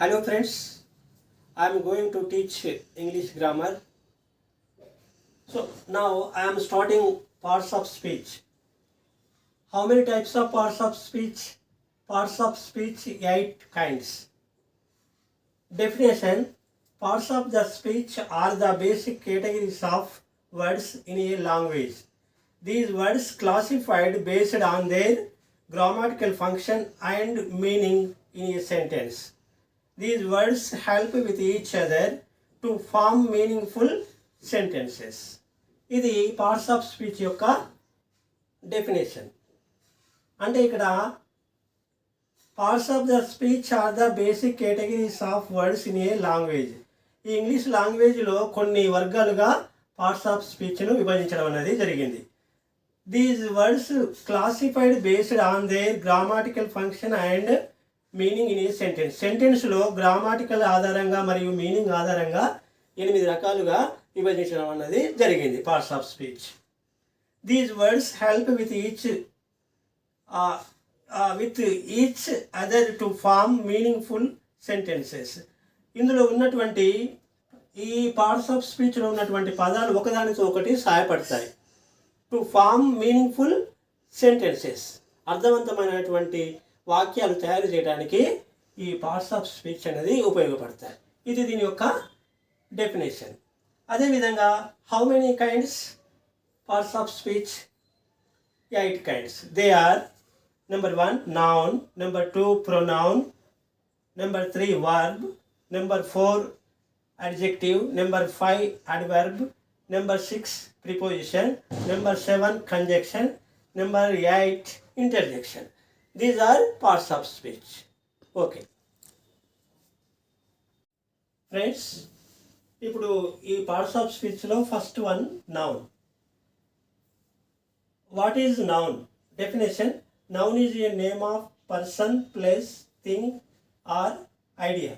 Hello friends, I am going to teach English grammar. So now I am starting parts of speech. How many types of parts of speech? Parts of speech, 8 kinds. Definition: parts of the speech are the basic categories of words in a language. These words classified based on their grammatical function and meaning in a sentence. These words help with each other to form meaningful sentences. ఇది parts of speech యొక్క definition. అంటే ఇక్కడ parts of the speech are the basic categories of words in a language. ఈ English లాంగ్వేజ్లో కొన్ని వర్గాలుగా parts of స్పీచ్ను విభజించడం అనేది జరిగింది. These words classified based on their grammatical function and meaning in a sentence. సెంటెన్స్లో గ్రామాటికల్ ఆధారంగా మరియు మీనింగ్ ఆధారంగా 8 రకాలుగా విభజించడం అన్నది జరిగింది parts of speech. These words help with each other to form meaningful sentences. ఇందులో ఉన్నటువంటి ఈ పార్ట్స్ ఆఫ్ స్పీచ్లో ఉన్నటువంటి పదాలు ఒకదానితో ఒకటి సహాయపడతాయి. టు ఫార్మ్ మీనింగ్ఫుల్ సెంటెన్సెస్, అర్థవంతమైనటువంటి వాక్యాలు తయారు చేయడానికి ఈ పార్ట్స్ ఆఫ్ స్పీచ్ అనేది ఉపయోగపడతాయి. ఇది దీని యొక్క డెఫినేషన్. అదేవిధంగా how many kinds parts of speech? 8 kinds. They are: number 1 noun, number 2 pronoun, number 3 verb, number 4 adjective, number 5 adverb, number 6 preposition, number 7 conjunction, number 8 interjection. These are parts of speech. Okay. Friends, ఇప్పుడు ఈ parts of స్పీచ్లో first one noun. What is noun? Definition: noun is a name of person, place, thing or idea.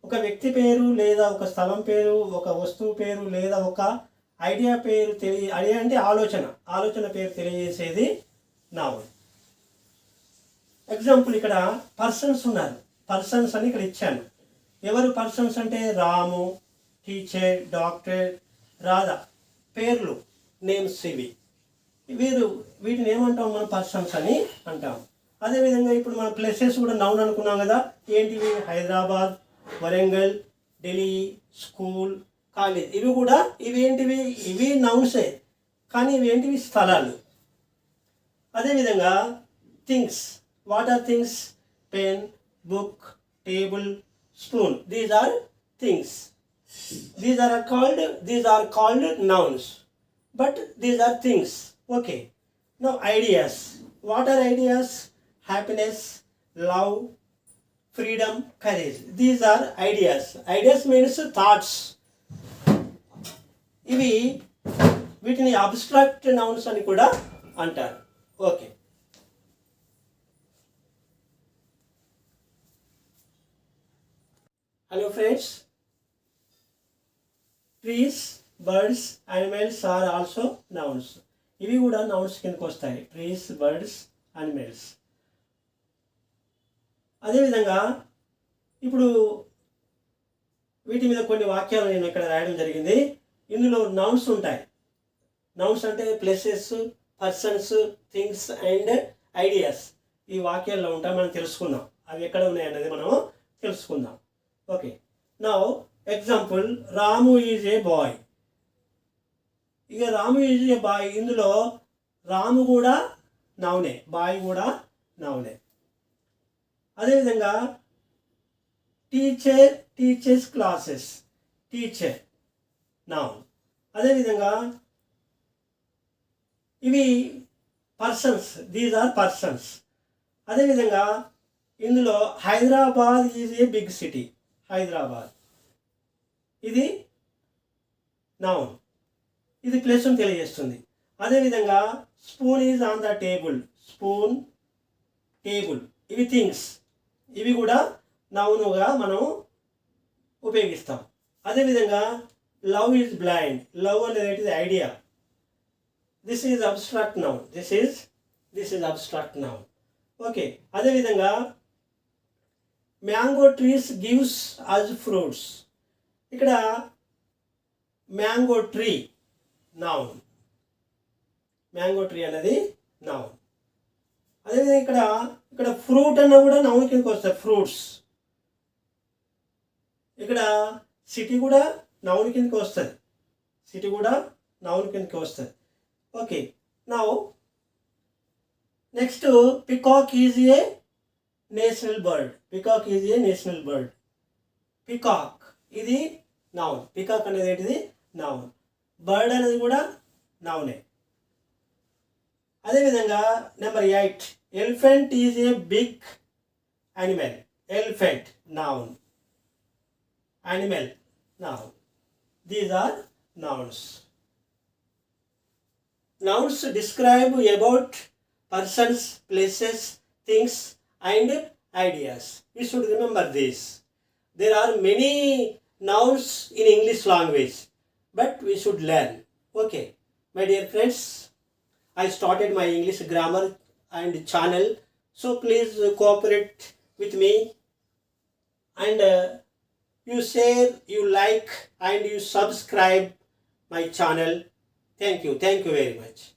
ఒక వ్యక్తి పేరు లేదా ఒక స్థలం పేరు, ఒక వస్తువు పేరు లేదా ఒక ఐడియా పేరు ఐడియా అంటే ఆలోచన పేరు తెలియజేసేది నౌన్. ఎగ్జాంపుల్, ఇక్కడ పర్సన్స్ ఉన్నారు. పర్సన్స్ అని ఇక్కడ ఇచ్చాను. ఎవరు పర్సన్స్ అంటే రాము, టీచర్, డాక్టర్, రాధా పేర్లు, నేమ్స్. వీటిని ఏమంటాం మనం? పర్సన్స్ అని అంటాం. అదేవిధంగా ఇప్పుడు మన ప్లేసెస్ కూడా నౌన్ అనుకున్నాం కదా. ఏంటివి? Hyderabad, Warangal, Delhi, school, college. ఇవి ఏంటివి? ఇవి నౌన్సే, కానీ ఇవి ఏంటివి? స్థలాలు. అదేవిధంగా things. What are things? Pen, book, table, spoon. These are things. These are called nouns. But these are things. Okay. Now ideas. What are ideas? Happiness, love, freedom, courage. These are ideas. Ideas means thoughts. వీటిని abstract nouns అని కూడా అంటారు. Okay. Hello friends, trees, birds, animals are also nouns. ఇవి కూడా nouns కిందకి వస్తాయి. Trees, birds, animals. అదేవిధంగా ఇప్పుడు వీటి మీద కొన్ని వాక్యాలు నేను ఇక్కడ రాయడం జరిగింది. ఇందులో నౌన్స్ ఉంటాయి. నౌన్స్ అంటే places, persons, things and ideas. ఈ వాక్యాల్లో ఉంటాయి. మనం తెలుసుకుందాం అవి ఎక్కడ ఉన్నాయన్నది మనం తెలుసుకుందాం. Okay. Now example, Ramu is a boy. ఇక రాము ఈజ్ ఏ బాయ్, ఇందులో రాము కూడా నౌనే, బాయ్ కూడా నౌనే. అదేవిధంగా teacher, teachers classes, teacher noun. అదేవిధంగా ఇవి పర్సన్స్, దీస్ ఆర్ పర్సన్స్. అదేవిధంగా ఇందులో Hyderabad is a big city. Hyderabad ఇది నౌన్, ఇది ప్లేస్ను తెలియజేస్తుంది. అదేవిధంగా spoon is on the table, spoon, table. ఇవి థింగ్స్. ఇవి కూడా నౌనుగా మనం ఉపయోగిస్తాం. అదేవిధంగా లవ్ ఈజ్ బ్లైండ్. లవ్ అనేది idea. This is abstract noun. This is abstract noun. Okay. అదేవిధంగా mango trees gives us fruits. ఇక్కడ mango tree noun, mango tree అనేది నౌన్. అదేవిధంగా ఇక్కడ ఫ్రూట్ అన్న కూడా నౌన్ కిందకి వస్తుంది, ఫ్రూట్స్. ఇక్కడ సిటీ కూడా నౌన్ కిందకి వస్తుంది, సిటీ కూడా నౌన్ కిందకి వస్తుంది. Okay, now next peacock is a national bird. Peacock is a national bird. Peacock ఇది నౌన్, పికాక్ అనేది ఏంటిది నౌన్, బర్డ్ అనేది కూడా నౌనే. అదేవిధంగా number 8, elephant is a big animal. Elephant noun, animal noun. These are nouns. Nouns describe about persons, places, things and ideas. We should remember this. There are many nouns in English language, but we should learn. Okay, my dear friends, I started my English grammar and channel, so please cooperate with me and you share, you like and you subscribe my channel. Thank you very much.